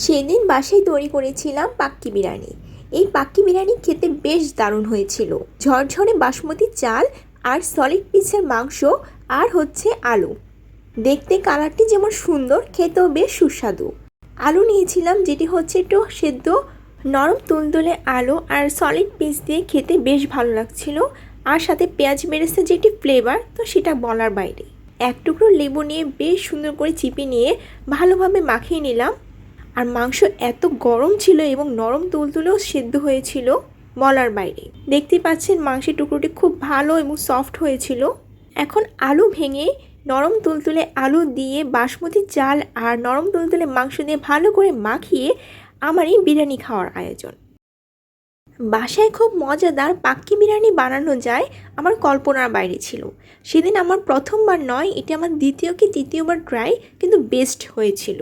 সেদিন বাসায় তৈরি করেছিলাম পাক্কি বিরিয়ানি। এই পাক্কি বিরিয়ানি খেতে বেশ দারুণ হয়েছিল। ঝরঝরে বাসমতি চাল আর সলিড পিসের মাংস আর হচ্ছে আলু। দেখতে কালারটি যেমন সুন্দর, খেতেও বেশ সুস্বাদু। আলু নিয়েছিলাম যেটি হচ্ছে একটু সেদ্ধ, নরম তুলতুলে আলু আর সলিড পিস দিয়ে খেতে বেশ ভালো লাগছিল। আর সাথে পেঁয়াজ বেরেস্তা যেটি ফ্লেভার, তো সেটা বলার বাইরে। এক টুকরো লেবু নিয়ে বেশ সুন্দর করে চিপে নিয়ে ভালোভাবে মাখিয়ে নিলাম। আর মাংস এত গরম ছিল এবং নরম তুলতুলেও সেদ্ধ হয়েছিল, বলার বাইরে। দেখতেই পাচ্ছেন মাংসের টুকরোটি খুব ভালো এবং সফট হয়েছিল। এখন আলু ভেঙে নরম তুলতুলে আলু দিয়ে বাসমতি চাল আর নরম তুলতুলে মাংস দিয়ে ভালো করে মাখিয়ে আমার এই বিরিয়ানি খাওয়ার আয়োজন। বাসায় খুব মজাদার পাক্কি বিরিয়ানি বানানো যায় আমার কল্পনার বাইরে ছিল। সেদিন আমার প্রথমবার নয়, এটি আমার দ্বিতীয় কি তৃতীয়বার ট্রাই, কিন্তু বেস্ট হয়েছিল।